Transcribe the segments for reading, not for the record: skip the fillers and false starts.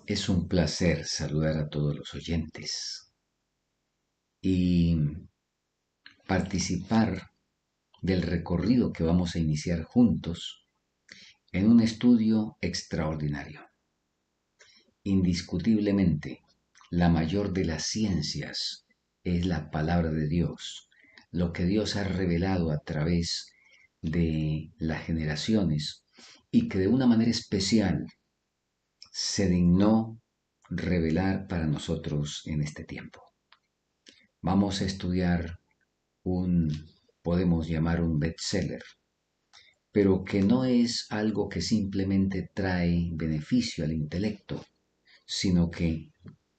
Es un placer saludar a todos los oyentes y participar del recorrido que vamos a iniciar juntos en un estudio extraordinario. Indiscutiblemente, la mayor de las ciencias es la palabra de Dios, lo que Dios ha revelado a través de las generaciones y que de una manera especial se dignó revelar para nosotros en este tiempo. Vamos a estudiar podemos llamar un bestseller, pero que no es algo que simplemente trae beneficio al intelecto, sino que,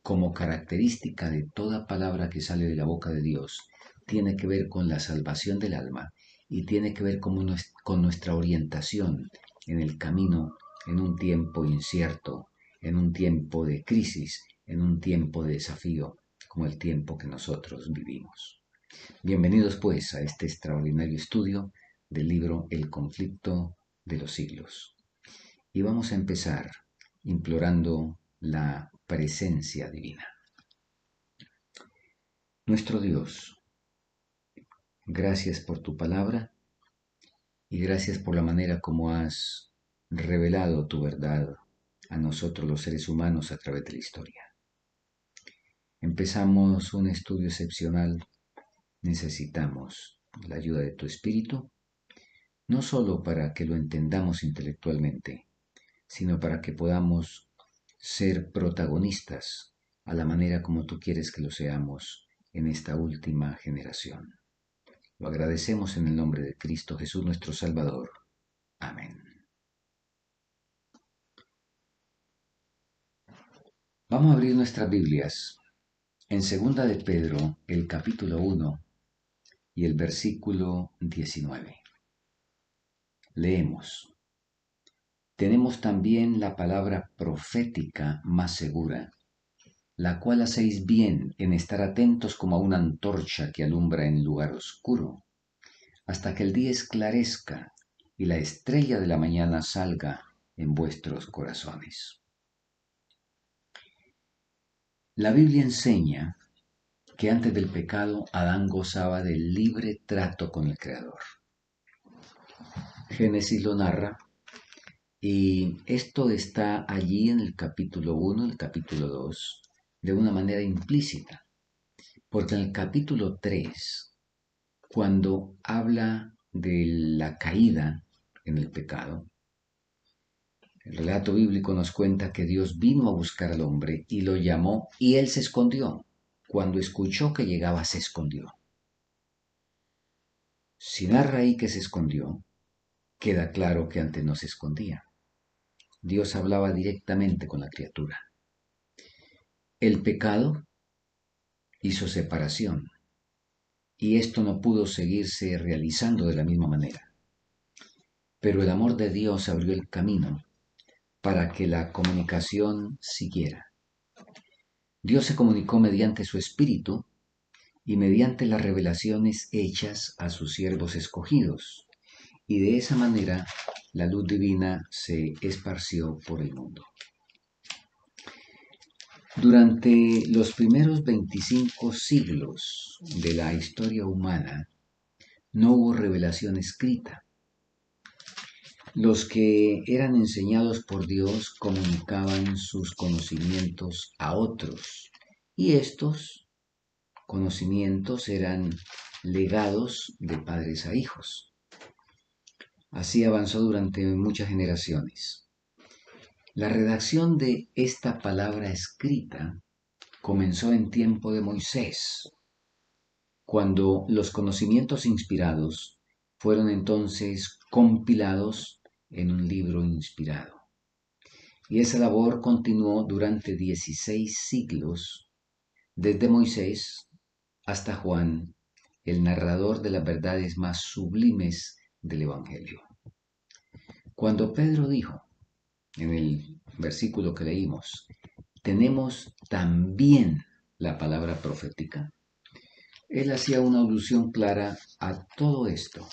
como característica de toda palabra que sale de la boca de Dios, tiene que ver con la salvación del alma y tiene que ver con nuestra orientación en el camino en un tiempo incierto, en un tiempo de crisis, en un tiempo de desafío, como el tiempo que nosotros vivimos. Bienvenidos pues a este extraordinario estudio del libro El conflicto de los siglos. Y vamos a empezar implorando la presencia divina. Nuestro Dios, gracias por tu palabra y gracias por la manera como has revelado tu verdad a nosotros los seres humanos a través de la historia. Empezamos un estudio excepcional. Necesitamos la ayuda de tu Espíritu, no solo para que lo entendamos intelectualmente, sino para que podamos ser protagonistas a la manera como tú quieres que lo seamos en esta última generación. Lo agradecemos en el nombre de Cristo Jesús nuestro Salvador. Amén. Vamos a abrir nuestras Biblias en Segunda de Pedro, el capítulo 1 y el versículo 19. Leemos. Tenemos también la palabra profética más segura, la cual hacéis bien en estar atentos como a una antorcha que alumbra en lugar oscuro, hasta que el día esclarezca y la estrella de la mañana salga en vuestros corazones. La Biblia enseña que antes del pecado Adán gozaba del libre trato con el Creador. Génesis lo narra y esto está allí en el capítulo 1, el capítulo 2, de una manera implícita, porque en el capítulo 3, cuando habla de la caída en el pecado, el relato bíblico nos cuenta que Dios vino a buscar al hombre y lo llamó y él se escondió. Cuando escuchó que llegaba, se escondió. Si narra ahí que se escondió, queda claro que antes no se escondía. Dios hablaba directamente con la criatura. El pecado hizo separación y esto no pudo seguirse realizando de la misma manera. Pero el amor de Dios abrió el camino para que la comunicación siguiera. Dios se comunicó mediante su Espíritu y mediante las revelaciones hechas a sus siervos escogidos, y de esa manera la luz divina se esparció por el mundo. Durante los primeros 25 siglos de la historia humana no hubo revelación escrita. Los que eran enseñados por Dios comunicaban sus conocimientos a otros, y estos conocimientos eran legados de padres a hijos. Así avanzó durante muchas generaciones. La redacción de esta palabra escrita comenzó en tiempo de Moisés, cuando los conocimientos inspirados fueron entonces compilados en un libro inspirado. Y esa labor continuó durante 16 siglos, desde Moisés hasta Juan, el narrador de las verdades más sublimes del Evangelio. Cuando Pedro dijo, en el versículo que leímos, tenemos también la palabra profética, él hacía una alusión clara a todo esto.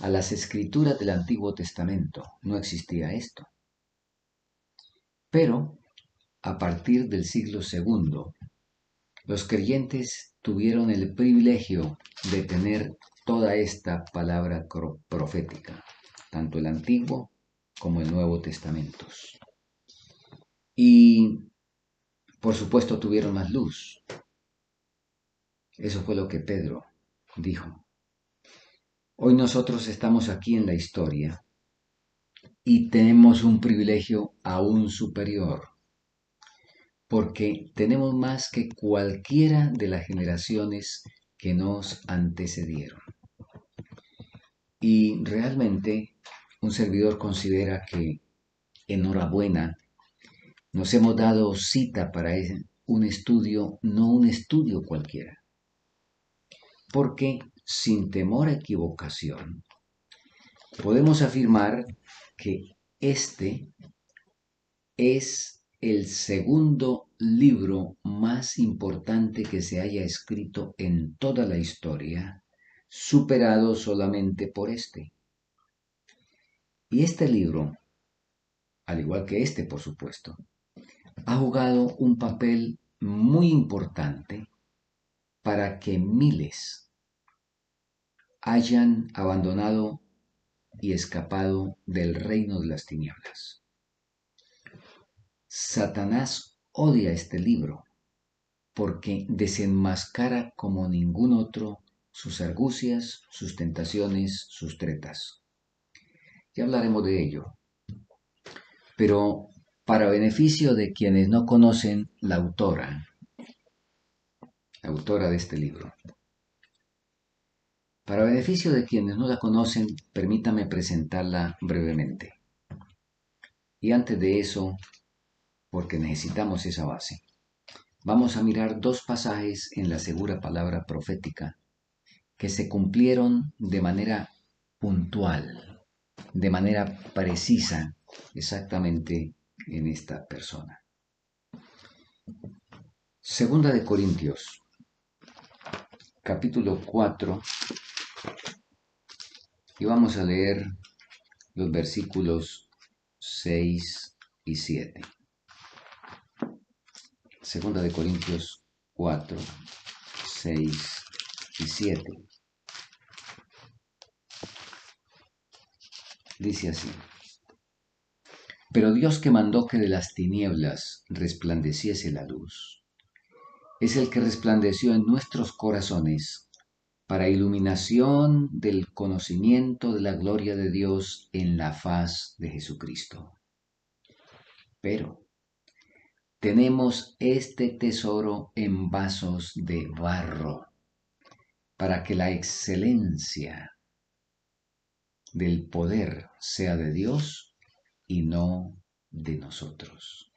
A las escrituras del Antiguo Testamento no existía esto. Pero a partir del siglo segundo, los creyentes tuvieron el privilegio de tener toda esta palabra profética, tanto el Antiguo como el Nuevo Testamentos. Y por supuesto tuvieron más luz. Eso fue lo que Pedro dijo. Hoy nosotros estamos aquí en la historia y tenemos un privilegio aún superior, porque tenemos más que cualquiera de las generaciones que nos antecedieron. Y realmente un servidor considera que, enhorabuena, nos hemos dado cita para un estudio, no un estudio cualquiera, porque sin temor a equivocación, podemos afirmar que este es el segundo libro más importante que se haya escrito en toda la historia, superado solamente por este. Y este libro, al igual que este por supuesto, ha jugado un papel muy importante para que miles hayan abandonado y escapado del reino de las tinieblas. Satanás odia este libro porque desenmascara como ningún otro sus argucias, sus tentaciones, sus tretas. Ya hablaremos de ello. Pero para beneficio de quienes no conocen la autora de este libro, para beneficio de quienes no la conocen, permítame presentarla brevemente. Y antes de eso, porque necesitamos esa base, vamos a mirar dos pasajes en la segura palabra profética que se cumplieron de manera puntual, de manera precisa, exactamente en esta persona. Segunda de Corintios, capítulo 4, y vamos a leer los versículos 6 y 7. Segunda de Corintios 4, 6 y 7. Dice así: Pero Dios, que mandó que de las tinieblas resplandeciese la luz, es el que resplandeció en nuestros corazones para iluminación del conocimiento de la gloria de Dios en la faz de Jesucristo. Pero tenemos este tesoro en vasos de barro, para que la excelencia del poder sea de Dios y no de nosotros.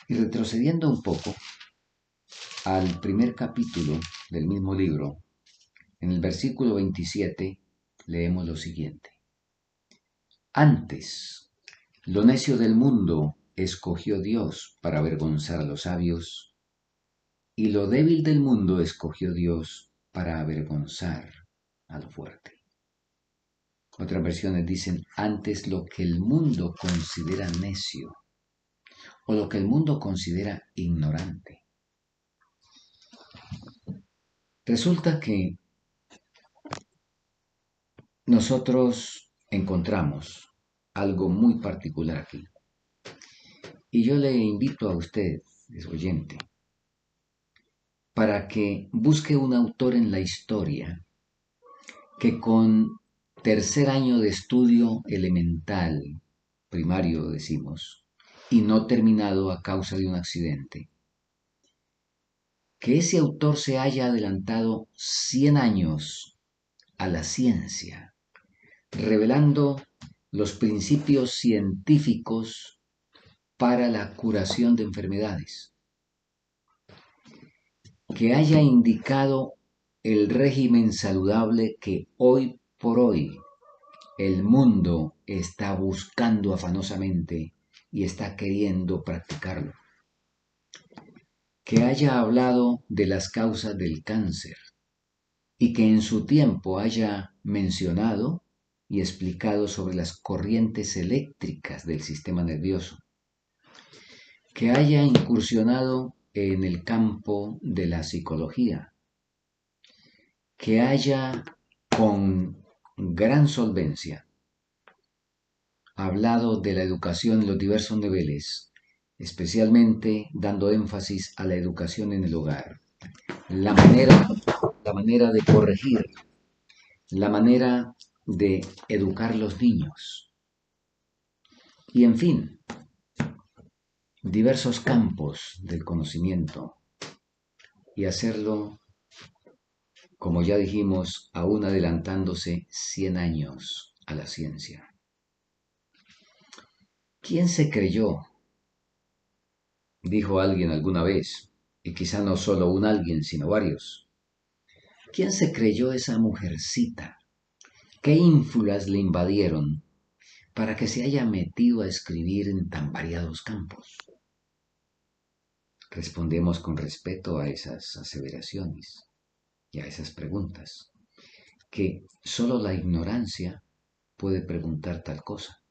Y retrocediendo un poco al primer capítulo del mismo libro, en el versículo 27 leemos lo siguiente: Antes, lo necio del mundo escogió Dios para avergonzar a los sabios, y lo débil del mundo escogió Dios para avergonzar al fuerte. Otras versiones dicen: antes lo que el mundo considera necio, o lo que el mundo considera ignorante. Resulta que nosotros encontramos algo muy particular aquí. Y yo le invito a usted, es oyente, para que busque un autor en la historia que con tercer año de estudio elemental, primario decimos, y no terminado a causa de un accidente, que ese autor se haya adelantado 100 años a la ciencia, revelando los principios científicos para la curación de enfermedades, que haya indicado el régimen saludable que hoy por hoy el mundo está buscando afanosamente y está queriendo practicarlo, que haya hablado de las causas del cáncer y que en su tiempo haya mencionado y explicado sobre las corrientes eléctricas del sistema nervioso, que haya incursionado en el campo de la psicología, que haya con gran solvencia hablado de la educación en los diversos niveles, especialmente dando énfasis a la educación en el hogar, la manera, la manera de corregir, la manera de educar los niños y, en fin, diversos campos del conocimiento y hacerlo, como ya dijimos, aún adelantándose 100 años a la ciencia. ¿Quién se creyó? Dijo alguien alguna vez, y quizá no solo un alguien, sino varios. ¿Quién se creyó esa mujercita? ¿Qué ínfulas le invadieron para que se haya metido a escribir en tan variados campos? Respondemos con respeto a esas aseveraciones y a esas preguntas, que solo la ignorancia puede preguntar tal cosa.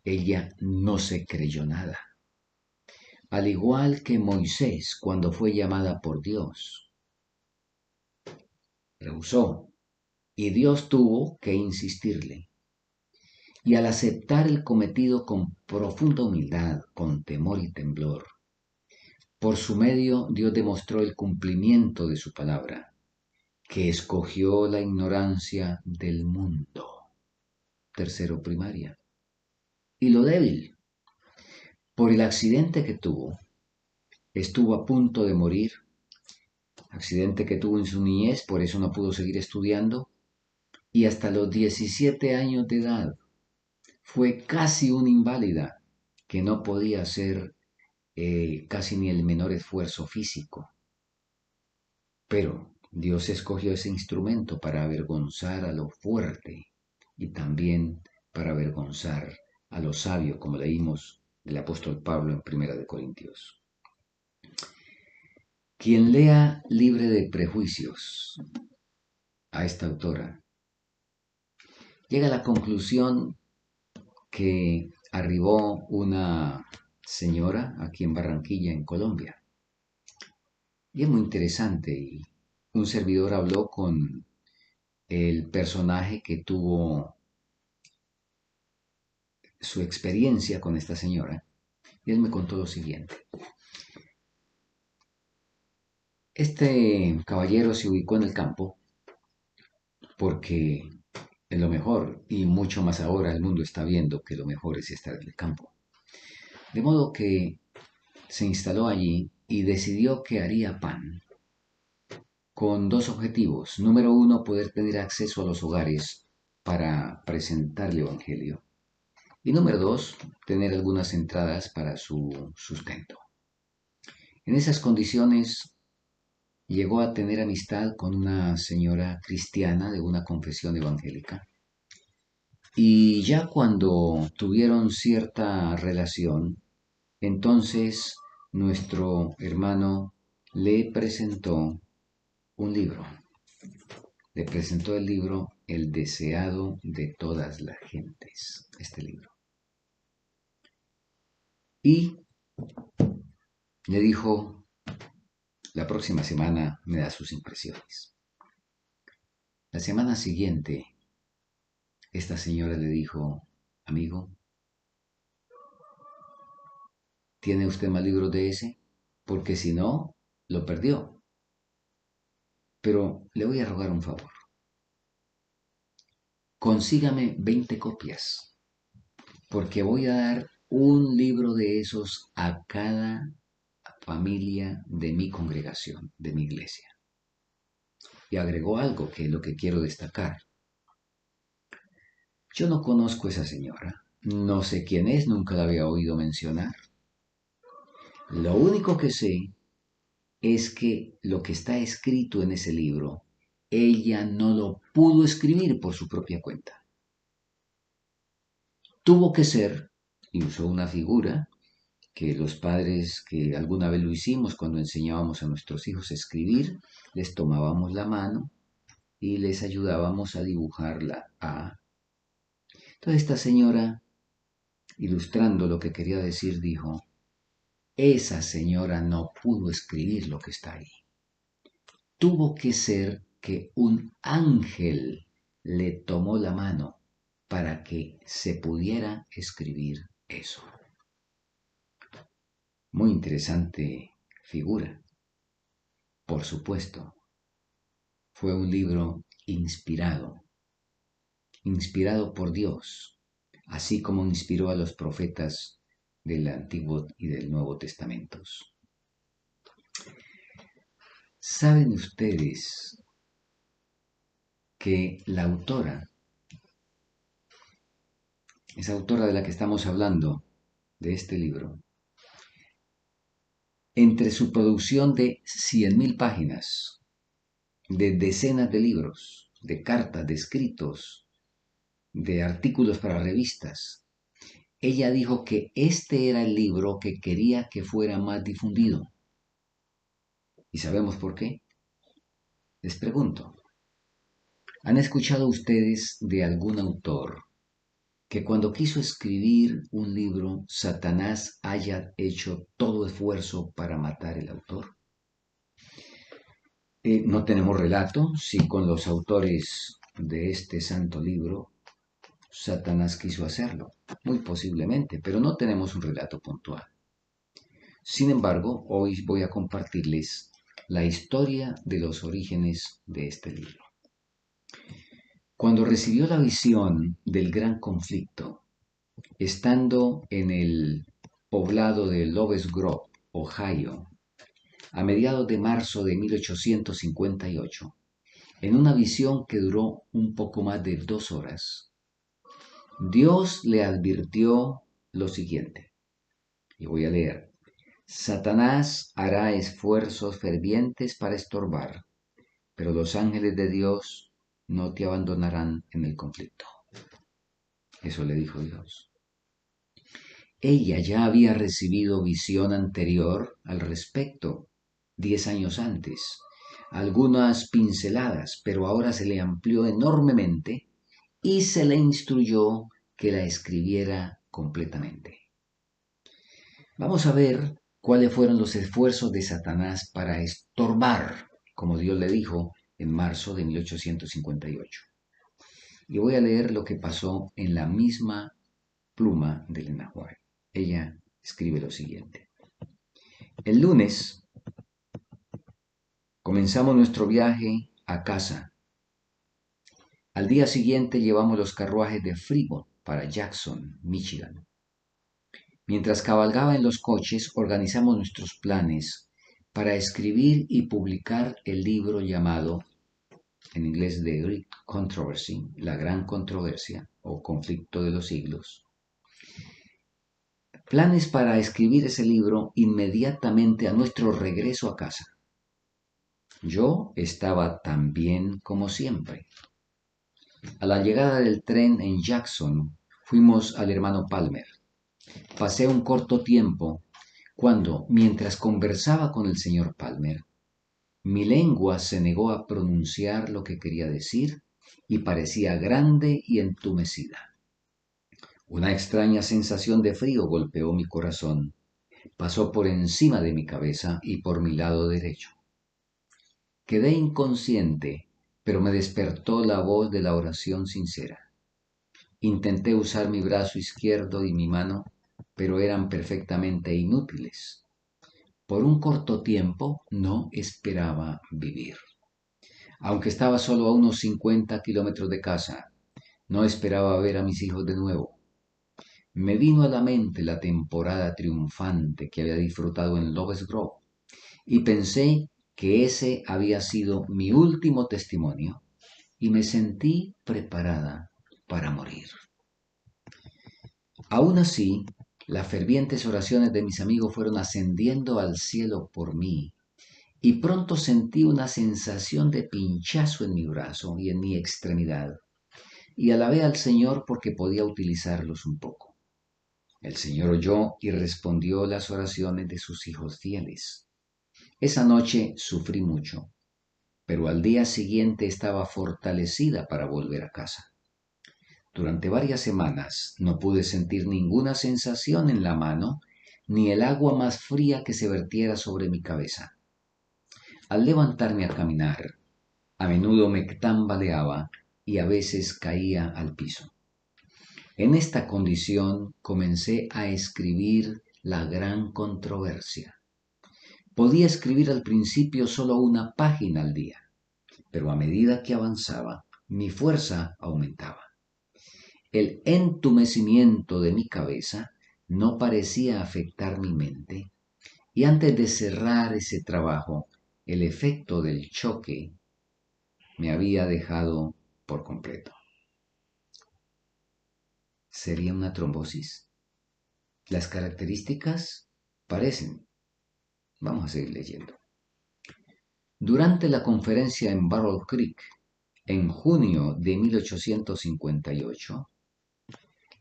Ella no se creyó nada. Al igual que Moisés cuando fue llamada por Dios, rehusó y Dios tuvo que insistirle. Y al aceptar el cometido con profunda humildad, con temor y temblor, por su medio Dios demostró el cumplimiento de su palabra, que escogió la ignorancia del mundo. Tercero primaria. Y lo débil, por el accidente que tuvo, estuvo a punto de morir, accidente que tuvo en su niñez, por eso no pudo seguir estudiando, y hasta los 17 años de edad fue casi una inválida que no podía hacer casi ni el menor esfuerzo físico. Pero Dios escogió ese instrumento para avergonzar a lo fuerte y también para avergonzar a lo sabio, como leímos del apóstol Pablo en Primera de Corintios. Quien lea libre de prejuicios a esta autora llega a la conclusión que arribó una señora aquí en Barranquilla, en Colombia. Y es muy interesante. Y un servidor habló con el personaje que tuvo su experiencia con esta señora. Y él me contó lo siguiente. Este caballero se ubicó en el campo porque es lo mejor, y mucho más ahora el mundo está viendo que lo mejor es estar en el campo. De modo que se instaló allí y decidió que haría pan con dos objetivos. Número uno, poder tener acceso a los hogares para presentar el Evangelio. Y número dos, tener algunas entradas para su sustento. En esas condiciones llegó a tener amistad con una señora cristiana de una confesión evangélica. Y ya cuando tuvieron cierta relación, entonces nuestro hermano le presentó un libro. Le presentó el libro El deseado de todas las gentes, este libro. Y le dijo, la próxima semana me da sus impresiones. La semana siguiente, esta señora le dijo, amigo, ¿tiene usted más libros de ese? Porque si no, lo perdió. Pero le voy a rogar un favor. Consígame 20 copias, porque voy a dar un libro de esos a cada familia de mi congregación, de mi iglesia. Y agregó algo que es lo que quiero destacar. Yo no conozco a esa señora, no sé quién es, nunca la había oído mencionar. Lo único que sé es que lo que está escrito en ese libro, ella no lo pudo escribir por su propia cuenta. Tuvo que ser, y usó una figura, que los padres que alguna vez lo hicimos cuando enseñábamos a nuestros hijos a escribir, les tomábamos la mano y les ayudábamos a dibujar la A. Entonces esta señora, ilustrando lo que quería decir, dijo, esa señora no pudo escribir lo que está ahí. Tuvo que ser que un ángel le tomó la mano para que se pudiera escribir eso. Muy interesante figura. Por supuesto, fue un libro inspirado por Dios, así como inspiró a los profetas del Antiguo y del Nuevo Testamentos. ¿Saben ustedes que la autora, esa autora de la que estamos hablando, de este libro, entre su producción de 100.000 páginas, de decenas de libros, de cartas, de escritos, de artículos para revistas, ella dijo que este era el libro que quería que fuera más difundido. ¿Y sabemos por qué? Les pregunto, ¿han escuchado ustedes de algún autor que cuando quiso escribir un libro, Satanás haya hecho todo esfuerzo para matar al autor? No tenemos relato si con los autores de este santo libro Satanás quiso hacerlo, muy posiblemente, pero no tenemos un relato puntual. Sin embargo, hoy voy a compartirles la historia de los orígenes de este libro. Cuando recibió la visión del gran conflicto, estando en el poblado de Loves Grove, Ohio, a mediados de marzo de 1858, en una visión que duró un poco más de 2 horas, Dios le advirtió lo siguiente, y voy a leer: Satanás hará esfuerzos fervientes para estorbar, pero los ángeles de Dios no te abandonarán en el conflicto. Eso le dijo Dios. Ella ya había recibido visión anterior al respecto, 10 años antes, algunas pinceladas, pero ahora se le amplió enormemente y se le instruyó que la escribiera completamente. Vamos a ver cuáles fueron los esfuerzos de Satanás para estorbar, como Dios le dijo en marzo de 1858. Y voy a leer lo que pasó en la misma pluma de Lena White. Ella escribe lo siguiente. El lunes comenzamos nuestro viaje a casa. Al día siguiente llevamos los carruajes de Fremont para Jackson, Michigan. Mientras cabalgaba en los coches, organizamos nuestros planes para escribir y publicar el libro llamado, en inglés The Great Controversy, la gran controversia o conflicto de los siglos. Planes para escribir ese libro inmediatamente a nuestro regreso a casa. Yo estaba tan bien como siempre. A la llegada del tren en Jackson, fuimos al hermano Palmer. Pasé un corto tiempo cuando, mientras conversaba con el señor Palmer, mi lengua se negó a pronunciar lo que quería decir y parecía grande y entumecida. Una extraña sensación de frío golpeó mi corazón, pasó por encima de mi cabeza y por mi lado derecho. Quedé inconsciente, pero me despertó la voz de la oración sincera. Intenté usar mi brazo izquierdo y mi mano, pero eran perfectamente inútiles. Por un corto tiempo no esperaba vivir. Aunque estaba solo a unos 50 kilómetros de casa, no esperaba ver a mis hijos de nuevo. Me vino a la mente la temporada triunfante que había disfrutado en Loves Grove y pensé que ese había sido mi último testimonio y me sentí preparada para morir. Aún así, las fervientes oraciones de mis amigos fueron ascendiendo al cielo por mí, y pronto sentí una sensación de pinchazo en mi brazo y en mi extremidad, y alabé al Señor porque podía utilizarlos un poco. El Señor oyó y respondió las oraciones de sus hijos fieles. Esa noche sufrí mucho, pero al día siguiente estaba fortalecida para volver a casa. Durante varias semanas no pude sentir ninguna sensación en la mano ni el agua más fría que se vertiera sobre mi cabeza. Al levantarme a caminar, a menudo me tambaleaba y a veces caía al piso. En esta condición comencé a escribir La Gran Controversia. Podía escribir al principio solo una página al día, pero a medida que avanzaba, mi fuerza aumentaba. El entumecimiento de mi cabeza no parecía afectar mi mente, y antes de cerrar ese trabajo, el efecto del choque me había dejado por completo. ¿Sería una trombosis? Las características parecen. Vamos a seguir leyendo. Durante la conferencia en Battle Creek, en junio de 1858,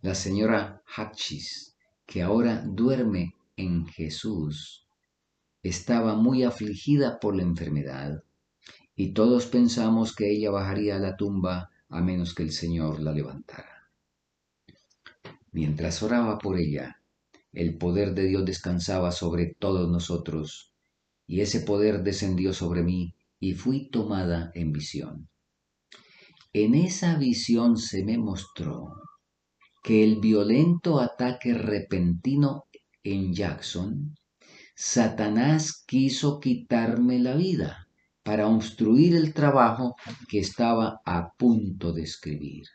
la señora Hutchins, que ahora duerme en Jesús, estaba muy afligida por la enfermedad y todos pensamos que ella bajaría a la tumba a menos que el Señor la levantara. Mientras oraba por ella, el poder de Dios descansaba sobre todos nosotros y ese poder descendió sobre mí y fui tomada en visión. En esa visión se me mostró que el violento ataque repentino en Jackson, Satanás quiso quitarme la vida para obstruir el trabajo que estaba a punto de escribir.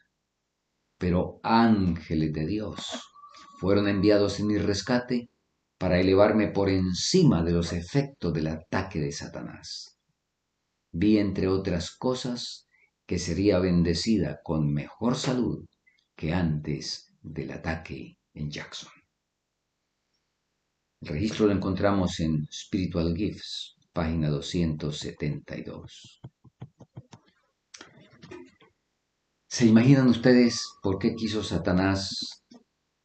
Pero ángeles de Dios fueron enviados en mi rescate para elevarme por encima de los efectos del ataque de Satanás. Vi, entre otras cosas, que sería bendecida con mejor salud que antes del ataque en Jackson. El registro lo encontramos en Spiritual Gifts, página 272. ¿Se imaginan ustedes por qué quiso Satanás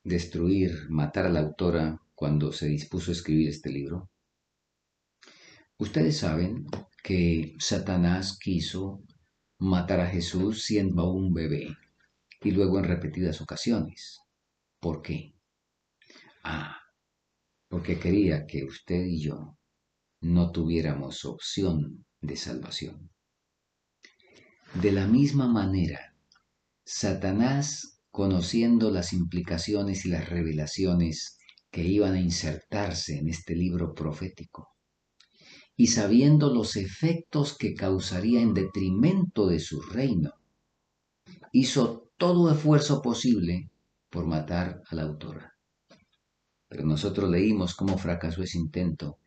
destruir, matar a la autora cuando se dispuso a escribir este libro? Ustedes saben que Satanás quiso matar a Jesús siendo un bebé y luego en repetidas ocasiones. ¿Por qué? Porque quería que usted y yo no tuviéramos opción de salvación. De la misma manera, Satanás, conociendo las implicaciones y las revelaciones que iban a insertarse en este libro profético, y sabiendo los efectos que causaría en detrimento de su reino, hizo todo esfuerzo posible por matar a la autora. Pero nosotros leímos cómo fracasó ese intento,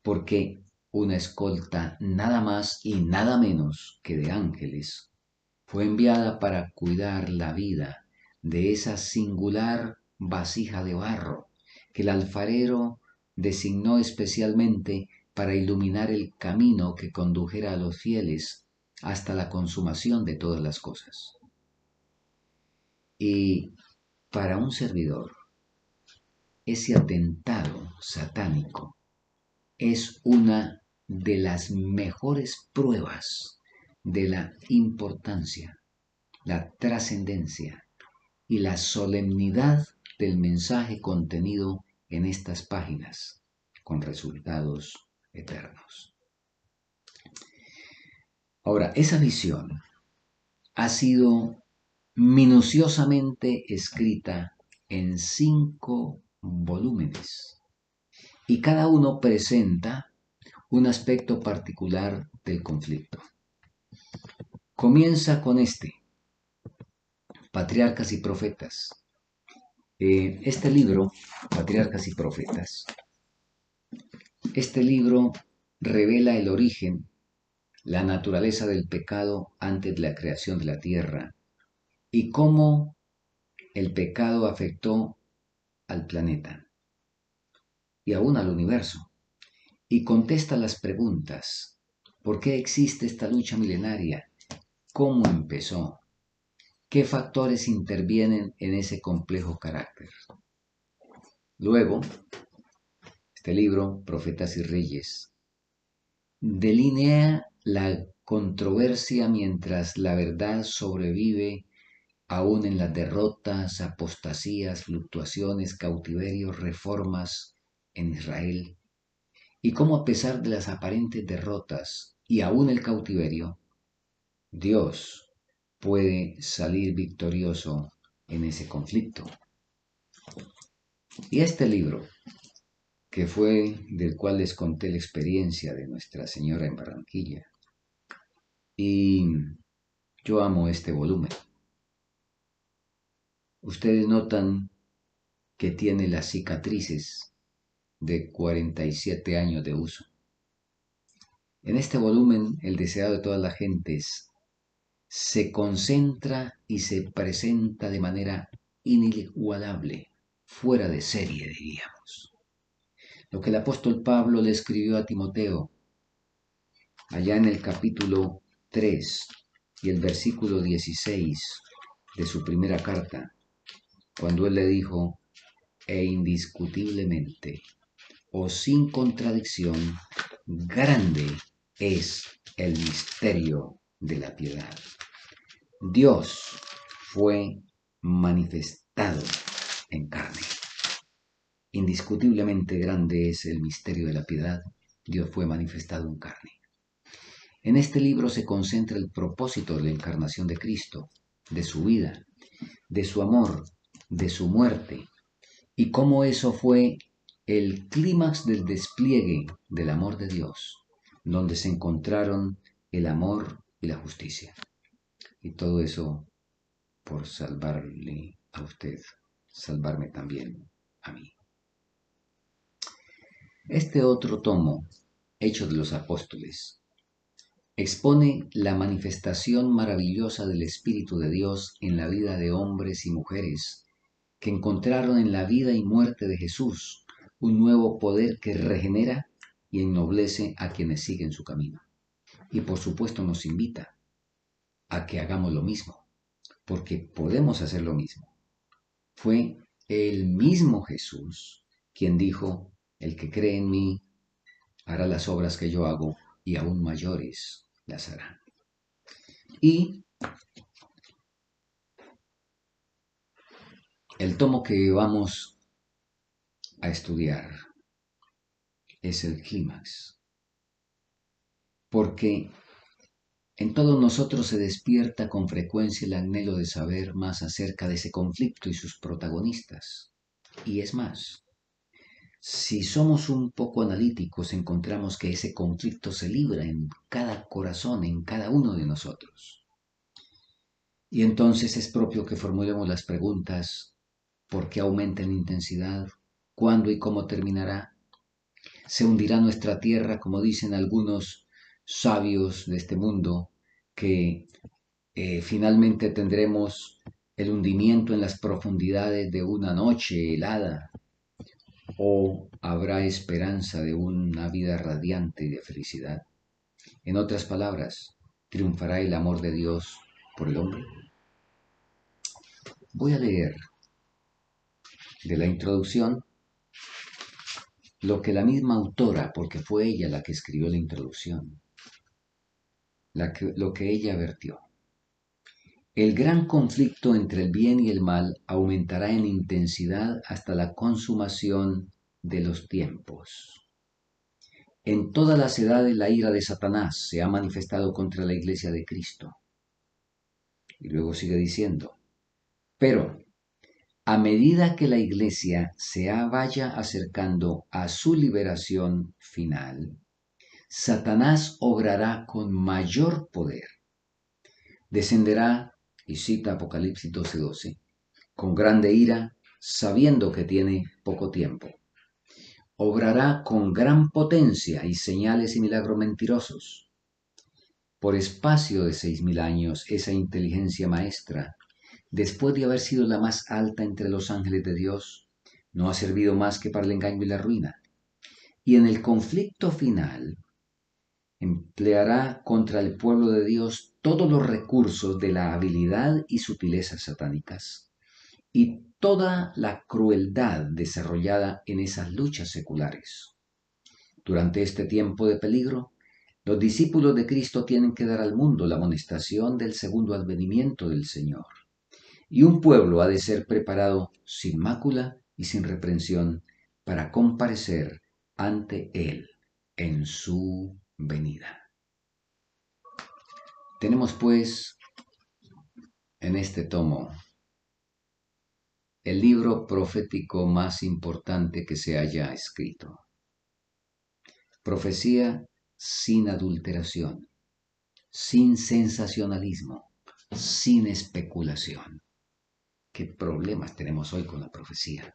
porque una escolta nada más y nada menos que de ángeles fue enviada para cuidar la vida de esa singular vasija de barro que el alfarero designó especialmente para iluminar el camino que condujera a los fieles hasta la consumación de todas las cosas. Y para un servidor, ese atentado satánico es una de las mejores pruebas de la importancia, la trascendencia y la solemnidad del mensaje contenido en estas páginas, con resultados eternos. Ahora, esa visión ha sido minuciosamente escrita en 5 volúmenes y cada uno presenta un aspecto particular del conflicto. Comienza con Patriarcas y Profetas. Este libro, Patriarcas y Profetas, este libro revela el origen, la naturaleza del pecado antes de la creación de la tierra y cómo el pecado afectó al planeta y aún al universo. Y contesta las preguntas: ¿por qué existe esta lucha milenaria? ¿Cómo empezó? ¿Qué factores intervienen en ese complejo carácter? Luego, este libro, Profetas y Reyes, delinea la controversia mientras la verdad sobrevive aún en las derrotas, apostasías, fluctuaciones, cautiverios, reformas en Israel y cómo a pesar de las aparentes derrotas y aún el cautiverio, Dios puede salir victorioso en ese conflicto. Y este libro, que fue del cual les conté la experiencia de Nuestra Señora en Barranquilla, y yo amo este volumen. Ustedes notan que tiene las cicatrices de 47 años de uso. En este volumen, el deseado de todas las gentes se concentra y se presenta de manera inigualable, fuera de serie, diríamos. Lo que el apóstol Pablo le escribió a Timoteo, allá en el capítulo 3 y el versículo 16 de su primera carta, cuando él le dijo, e indiscutiblemente, o sin contradicción, grande es el misterio de la piedad. Dios fue manifestado en carne. Indiscutiblemente grande es el misterio de la piedad. Dios fue manifestado en carne. En este libro se concentra el propósito de la encarnación de Cristo, de su vida, de su amor, de su muerte, y cómo eso fue el clímax del despliegue del amor de Dios, donde se encontraron el amor y la justicia. Y todo eso por salvarle a usted, salvarme también a mí. Este otro tomo, Hechos de los Apóstoles, expone la manifestación maravillosa del Espíritu de Dios en la vida de hombres y mujeres que encontraron en la vida y muerte de Jesús un nuevo poder que regenera y ennoblece a quienes siguen su camino. Y por supuesto nos invita a que hagamos lo mismo, porque podemos hacer lo mismo. Fue el mismo Jesús quien dijo, el que cree en mí hará las obras que yo hago y aún mayores las hará. Y el tomo que vamos a estudiar es el clímax, porque en todos nosotros se despierta con frecuencia el anhelo de saber más acerca de ese conflicto y sus protagonistas. Y es más, si somos un poco analíticos, encontramos que ese conflicto se libra en cada corazón, en cada uno de nosotros. Y entonces es propio que formulemos las preguntas: ¿por qué aumenta en intensidad? ¿Cuándo y cómo terminará? ¿Se hundirá nuestra tierra, como dicen algunos sabios de este mundo, que finalmente tendremos el hundimiento en las profundidades de una noche helada? ¿O habrá esperanza de una vida radiante y de felicidad? En otras palabras, ¿triunfará el amor de Dios por el hombre? Voy a leer de la introducción lo que la misma autora, porque fue ella la que escribió la introducción, lo que ella vertió. El gran conflicto entre el bien y el mal aumentará en intensidad hasta la consumación de los tiempos. En todas las edades la ira de Satanás se ha manifestado contra la Iglesia de Cristo. Y luego sigue diciendo, pero a medida que la Iglesia se vaya acercando a su liberación final, Satanás obrará con mayor poder. Descenderá, y cita Apocalipsis 12:12, con grande ira, sabiendo que tiene poco tiempo. Obrará con gran potencia y señales y milagros mentirosos. Por espacio de 6.000 años, esa inteligencia maestra, después de haber sido la más alta entre los ángeles de Dios, no ha servido más que para el engaño y la ruina. Y en el conflicto final, empleará contra el pueblo de Dios todos los recursos de la habilidad y sutilezas satánicas y toda la crueldad desarrollada en esas luchas seculares. Durante este tiempo de peligro, los discípulos de Cristo tienen que dar al mundo la amonestación del segundo advenimiento del Señor. Y un pueblo ha de ser preparado sin mácula y sin reprensión para comparecer ante Él en su venida. Tenemos pues en este tomo el libro profético más importante que se haya escrito. Profecía sin adulteración, sin sensacionalismo, sin especulación. ¿Qué problemas tenemos hoy con la profecía?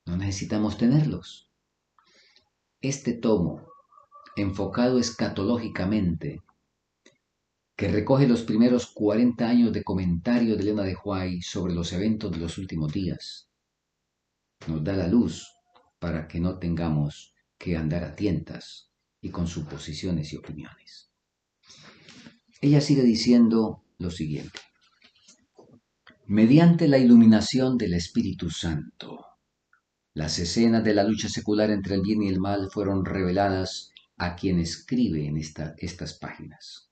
No necesitamos tenerlos. Este tomo, enfocado escatológicamente, que recoge los primeros 40 años de comentario de Elena de White sobre los eventos de los últimos días, nos da la luz para que no tengamos que andar a tientas y con suposiciones y opiniones. Ella sigue diciendo lo siguiente: mediante la iluminación del Espíritu Santo, las escenas de la lucha secular entre el bien y el mal fueron reveladas a quien escribe en estas páginas.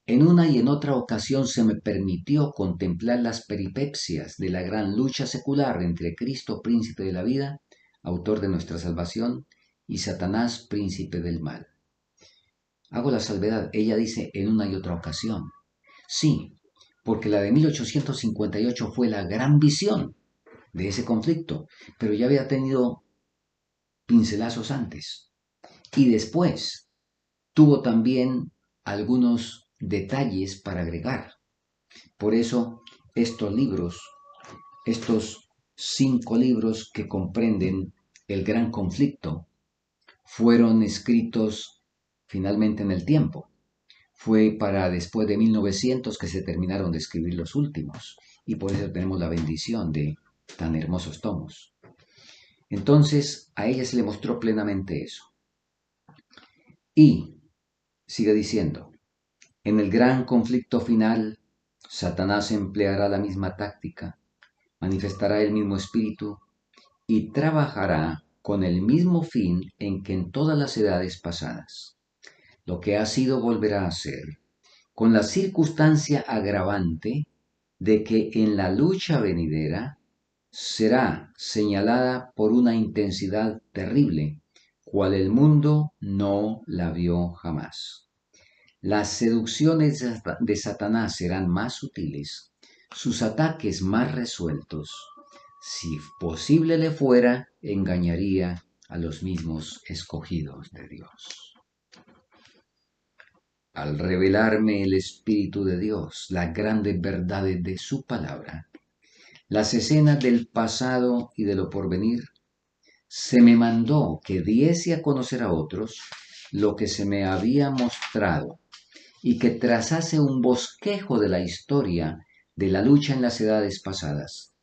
En una y en otra ocasión se me permitió contemplar las peripecias de la gran lucha secular entre Cristo, príncipe de la vida, autor de nuestra salvación, y Satanás, príncipe del mal. Hago la salvedad, ella dice en una y otra ocasión. Sí, porque la de 1858 fue la gran visión de ese conflicto, pero ya había tenido pincelazos antes. Y después tuvo también algunos detalles para agregar. Por eso estos libros, estos 5 libros que comprenden el gran conflicto, fueron escritos finalmente en el tiempo. Fue para después de 1900 que se terminaron de escribir los últimos, y por eso tenemos la bendición de tan hermosos tomos. Entonces a ella se le mostró plenamente eso. Y sigue diciendo: en el gran conflicto final, Satanás empleará la misma táctica, manifestará el mismo espíritu y trabajará con el mismo fin en que en todas las edades pasadas. Lo que ha sido volverá a ser, con la circunstancia agravante de que en la lucha venidera será señalada por una intensidad terrible, cual el mundo no la vio jamás. Las seducciones de Satanás serán más sutiles, sus ataques más resueltos. Si posible le fuera, engañaría a los mismos escogidos de Dios. Al revelarme el Espíritu de Dios, las grandes verdades de su palabra, las escenas del pasado y de lo porvenir, se me mandó que diese a conocer a otros lo que se me había mostrado y que trazase un bosquejo de la historia de la lucha en las edades pasadas,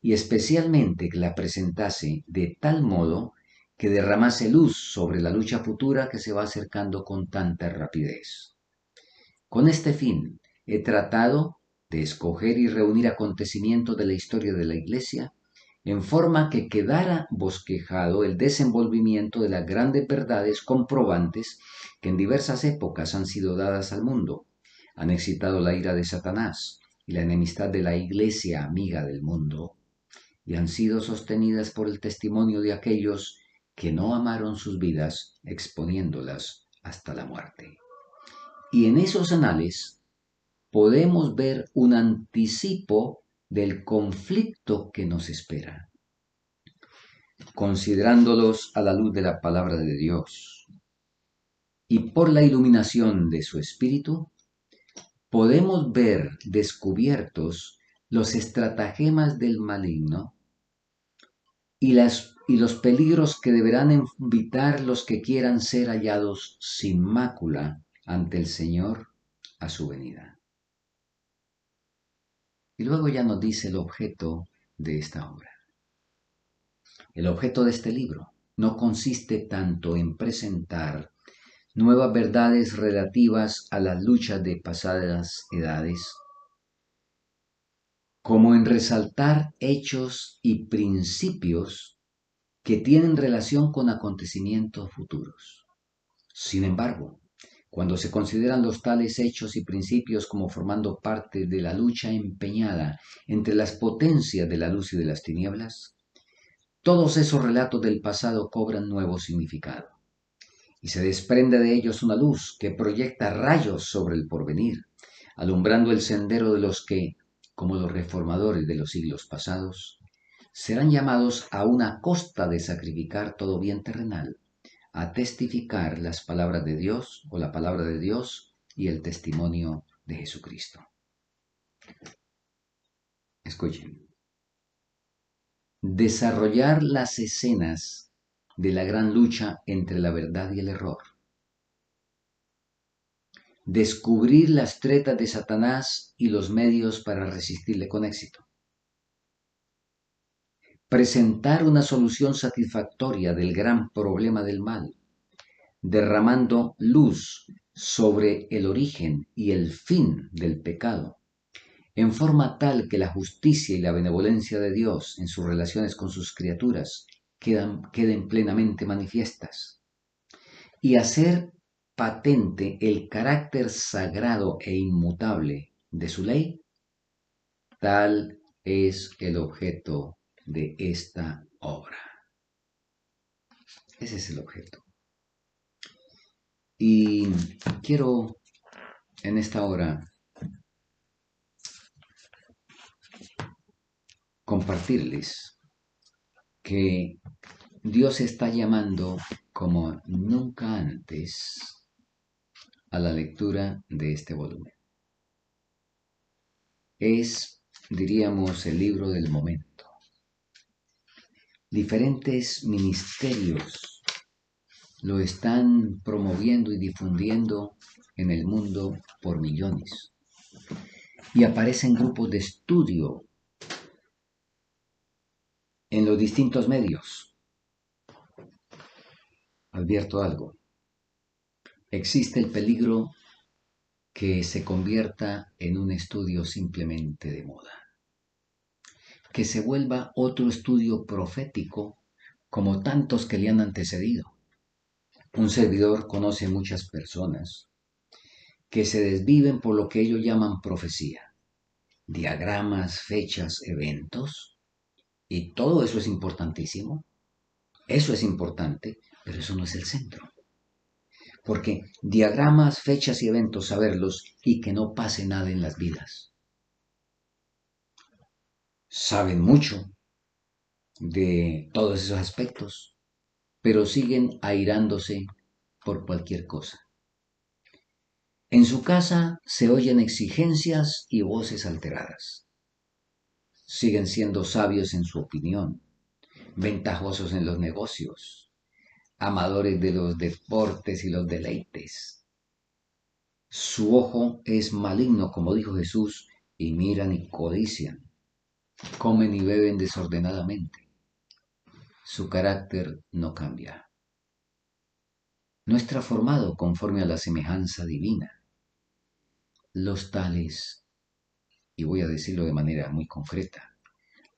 y especialmente que la presentase de tal modo que derramase luz sobre la lucha futura que se va acercando con tanta rapidez. Con este fin, he tratado de escoger y reunir acontecimientos de la historia de la Iglesia, en forma que quedara bosquejado el desenvolvimiento de las grandes verdades comprobantes que en diversas épocas han sido dadas al mundo, han excitado la ira de Satanás y la enemistad de la Iglesia amiga del mundo, y han sido sostenidas por el testimonio de aquellos que no amaron sus vidas exponiéndolas hasta la muerte. Y en esos anales podemos ver un anticipo del conflicto que nos espera. Considerándolos a la luz de la palabra de Dios y por la iluminación de su Espíritu, podemos ver descubiertos los estratagemas del maligno y los peligros que deberán evitar los que quieran ser hallados sin mácula ante el Señor a su venida. Y luego ya nos dice el objeto de esta obra. El objeto de este libro no consiste tanto en presentar nuevas verdades relativas a las luchas de pasadas edades, como en resaltar hechos y principios que tienen relación con acontecimientos futuros. Sin embargo, cuando se consideran los tales hechos y principios como formando parte de la lucha empeñada entre las potencias de la luz y de las tinieblas, todos esos relatos del pasado cobran nuevo significado y se desprende de ellos una luz que proyecta rayos sobre el porvenir, alumbrando el sendero de los que, como los reformadores de los siglos pasados, serán llamados a una costa de sacrificar todo bien terrenal, a testificar las palabras de Dios o la palabra de Dios y el testimonio de Jesucristo. Escuchen. Desarrollar las escenas de la gran lucha entre la verdad y el error. Descubrir las tretas de Satanás y los medios para resistirle con éxito. Presentar una solución satisfactoria del gran problema del mal, derramando luz sobre el origen y el fin del pecado, en forma tal que la justicia y la benevolencia de Dios en sus relaciones con sus criaturas queden plenamente manifiestas, y hacer patente el carácter sagrado e inmutable de su ley. Tal es el objeto de esta obra. Ese es el objeto. Y quiero en esta hora compartirles que Dios está llamando como nunca antes a la lectura de este volumen. Es, diríamos, el libro del momento. Diferentes ministerios lo están promoviendo y difundiendo en el mundo por millones. Y aparecen grupos de estudio en los distintos medios. Advierto algo. Existe el peligro que se convierta en un estudio simplemente de moda, que se vuelva otro estudio profético como tantos que le han antecedido. Un servidor conoce muchas personas que se desviven por lo que ellos llaman profecía, diagramas, fechas, eventos, y todo eso es importantísimo. Eso es importante, pero eso no es el centro. Porque diagramas, fechas y eventos, saberlos y que no pase nada en las vidas. Saben mucho de todos esos aspectos, pero siguen airándose por cualquier cosa. En su casa se oyen exigencias y voces alteradas. Siguen siendo sabios en su opinión, ventajosos en los negocios, amadores de los deportes y los deleites. Su ojo es maligno, como dijo Jesús, y miran y codician, comen y beben desordenadamente. Su carácter no cambia. No está formado conforme a la semejanza divina. Los tales, y voy a decirlo de manera muy concreta,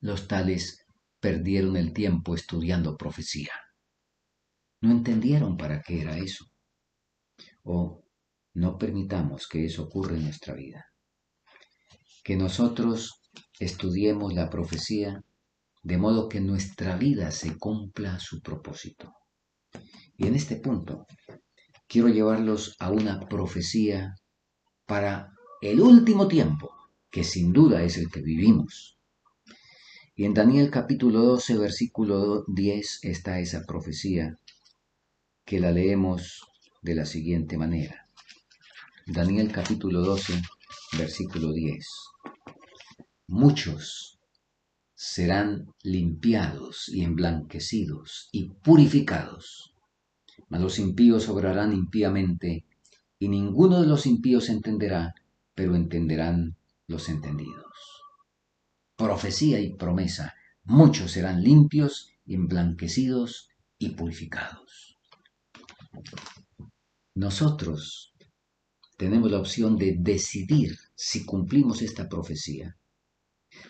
los tales perdieron el tiempo estudiando profecía. No entendieron para qué era eso. O no permitamos que eso ocurra en nuestra vida. Que nosotros estudiemos la profecía de modo que en nuestra vida se cumpla su propósito. Y en este punto quiero llevarlos a una profecía para el último tiempo, que sin duda es el que vivimos. Y en Daniel capítulo 12, versículo 10 está esa profecía que la leemos de la siguiente manera. Daniel capítulo 12, versículo 10. Muchos serán limpiados y emblanquecidos y purificados, mas los impíos obrarán impíamente, y ninguno de los impíos entenderá, pero entenderán los entendidos. Profecía y promesa, muchos serán limpios y emblanquecidos y purificados. Nosotros tenemos la opción de decidir si cumplimos esta profecía,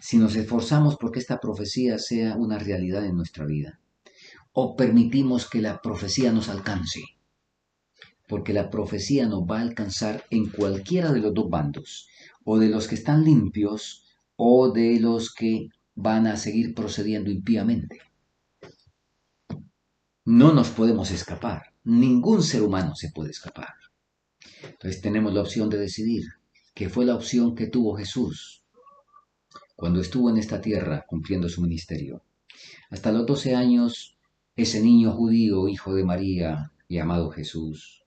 si nos esforzamos porque esta profecía sea una realidad en nuestra vida, o permitimos que la profecía nos alcance, porque la profecía nos va a alcanzar en cualquiera de los dos bandos, o de los que están limpios, o de los que van a seguir procediendo impíamente. No nos podemos escapar. Ningún ser humano se puede escapar. Entonces tenemos la opción de decidir, que fue la opción que tuvo Jesús cuando estuvo en esta tierra cumpliendo su ministerio. Hasta los 12 años, ese niño judío, hijo de María, llamado Jesús,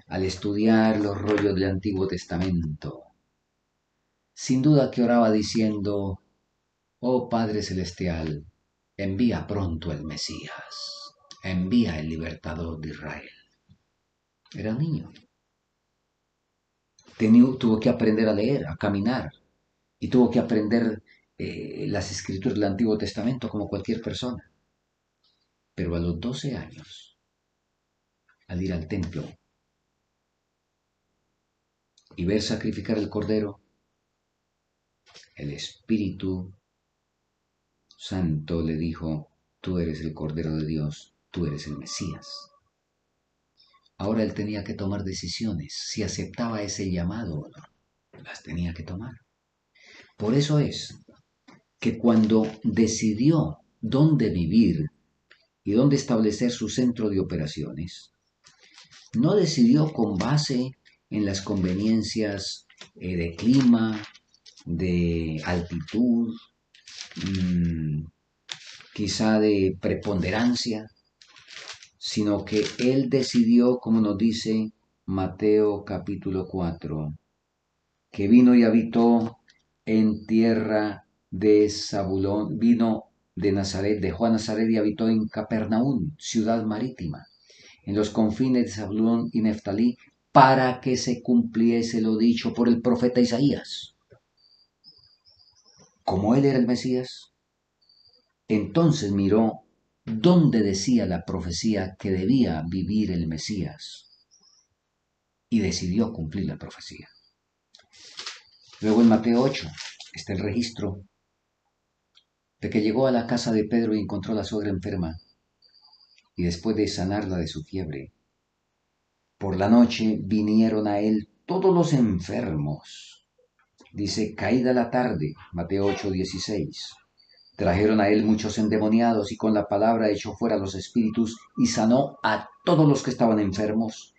al estudiar los rollos del Antiguo Testamento, sin duda que oraba diciendo: oh Padre Celestial, envía pronto el Mesías, envía el libertador de Israel. Era un niño. Tuvo que aprender a leer, a caminar, y tuvo que aprender las escrituras del Antiguo Testamento como cualquier persona. Pero a los 12 años, al ir al templo y ver sacrificar el cordero, el Espíritu Santo le dijo: tú eres el Cordero de Dios, tú eres el Mesías. Ahora él tenía que tomar decisiones, si aceptaba ese llamado o no, las tenía que tomar. Por eso es que cuando decidió dónde vivir y dónde establecer su centro de operaciones, no decidió con base en las conveniencias de clima, de altitud, quizá de preponderancia, sino que él decidió, como nos dice Mateo capítulo 4, que vino y habitó en tierra de Zabulón, vino de Nazaret, dejó a Nazaret y habitó en Capernaum, ciudad marítima, en los confines de Zabulón y Neftalí, para que se cumpliese lo dicho por el profeta Isaías. Como él era el Mesías, entonces miró dónde decía la profecía que debía vivir el Mesías y decidió cumplir la profecía. Luego en Mateo 8 está el registro de que llegó a la casa de Pedro y encontró a la suegra enferma, y después de sanarla de su fiebre, por la noche vinieron a él todos los enfermos. Dice: caída la tarde, Mateo 8:16. Trajeron a él muchos endemoniados y con la palabra echó fuera los espíritus y sanó a todos los que estaban enfermos,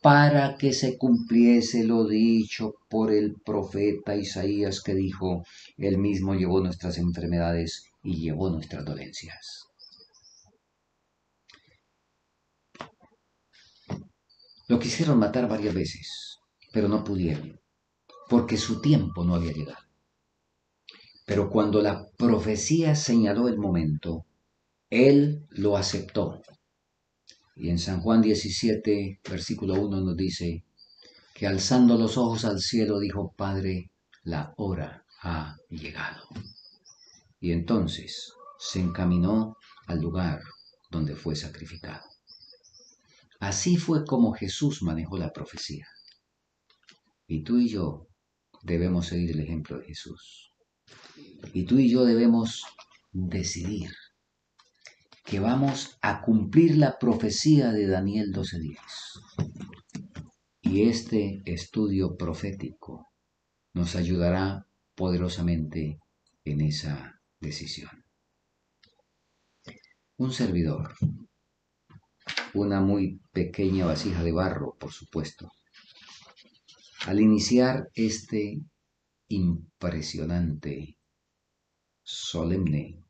para que se cumpliese lo dicho por el profeta Isaías, que dijo: él mismo llevó nuestras enfermedades y llevó nuestras dolencias. Lo quisieron matar varias veces, pero no pudieron, porque su tiempo no había llegado. Pero cuando la profecía señaló el momento, él lo aceptó. Y en San Juan 17, versículo 1 nos dice que alzando los ojos al cielo dijo: Padre, la hora ha llegado. Y entonces se encaminó al lugar donde fue sacrificado. Así fue como Jesús manejó la profecía. Y tú y yo debemos seguir el ejemplo de Jesús. Y tú y yo debemos decidir que vamos a cumplir la profecía de Daniel 12:10. Y este estudio profético nos ayudará poderosamente en esa decisión. Un servidor, una muy pequeña vasija de barro, por supuesto, al iniciar este impresionante, solemne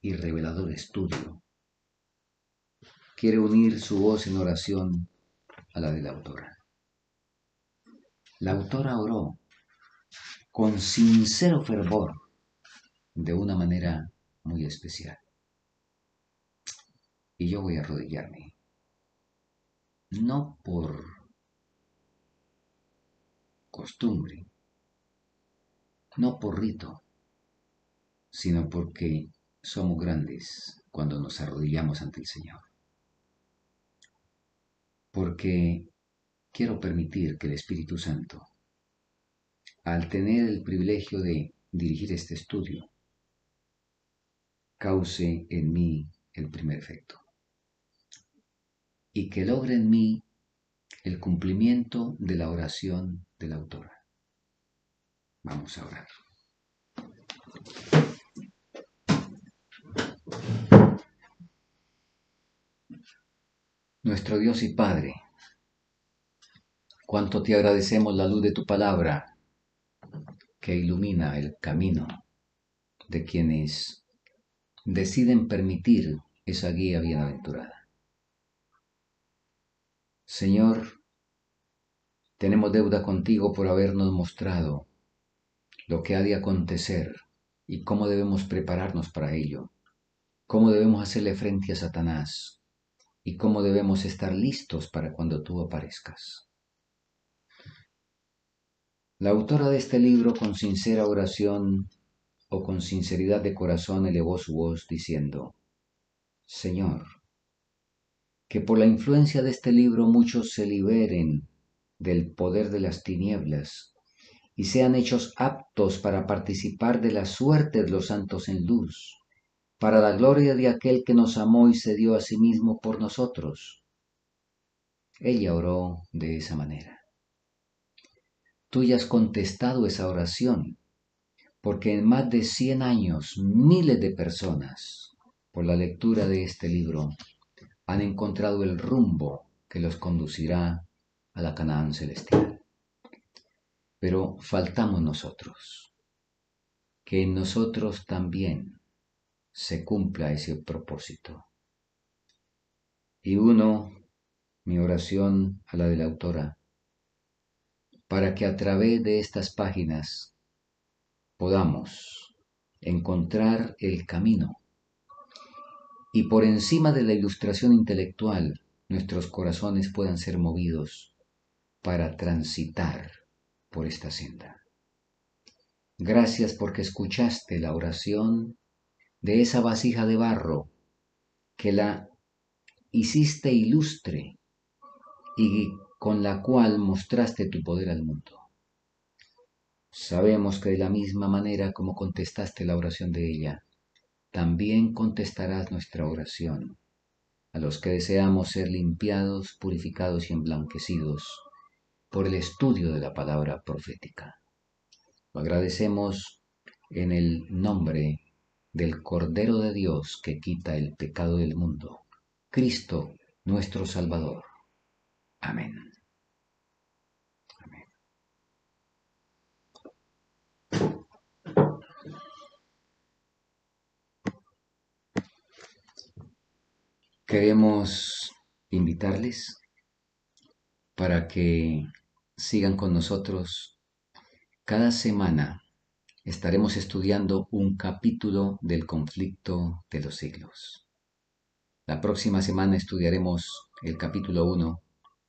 y revelador estudio, quiere unir su voz en oración a la de la autora. La autora oró con sincero fervor, de una manera muy especial. Y yo voy a arrodillarme, no por costumbre, no por rito, sino porque somos grandes cuando nos arrodillamos ante el Señor. Porque quiero permitir que el Espíritu Santo, al tener el privilegio de dirigir este estudio, cause en mí el primer efecto y que logre en mí el cumplimiento de la oración de la autora. Vamos a orar. Nuestro Dios y Padre, cuánto te agradecemos la luz de tu palabra que ilumina el camino de quienes deciden permitir esa guía bienaventurada. Señor, tenemos deuda contigo por habernos mostrado lo que ha de acontecer y cómo debemos prepararnos para ello, cómo debemos hacerle frente a Satanás y cómo debemos estar listos para cuando tú aparezcas. La autora de este libro, con sincera oración o con sinceridad de corazón, elevó su voz diciendo: Señor, que por la influencia de este libro muchos se liberen del poder de las tinieblas y sean hechos aptos para participar de la suerte de los santos en luz, para la gloria de aquel que nos amó y se dio a sí mismo por nosotros. Ella oró de esa manera. Tú ya has contestado esa oración, porque en más de 100 años miles de personas, por la lectura de este libro, han encontrado el rumbo que los conducirá a la Canaán celestial. Pero faltamos nosotros, que en nosotros también se cumpla ese propósito. Y uno, mi oración a la de la autora, para que a través de estas páginas podamos encontrar el camino y por encima de la ilustración intelectual nuestros corazones puedan ser movidos para transitar por esta senda. Gracias porque escuchaste la oración de esa vasija de barro que la hiciste ilustre y con la cual mostraste tu poder al mundo. Sabemos que de la misma manera como contestaste la oración de ella, también contestarás nuestra oración a los que deseamos ser limpiados, purificados y emblanquecidos por el estudio de la palabra profética. Lo agradecemos en el nombre del Cordero de Dios que quita el pecado del mundo, Cristo nuestro Salvador. Amén. Amén. Queremos invitarles para que sigan con nosotros. Cada semana estaremos estudiando un capítulo del conflicto de los siglos. La próxima semana estudiaremos el capítulo 1,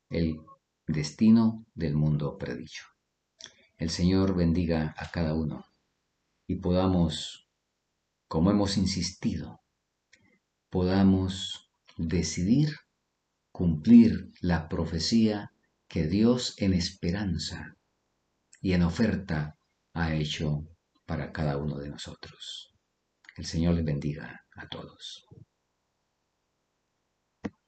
el destino del mundo predicho. El Señor bendiga a cada uno y podamos, como hemos insistido, podamos decidir cumplir la profecía que Dios en esperanza y en oferta ha hecho para cada uno de nosotros. El Señor les bendiga a todos.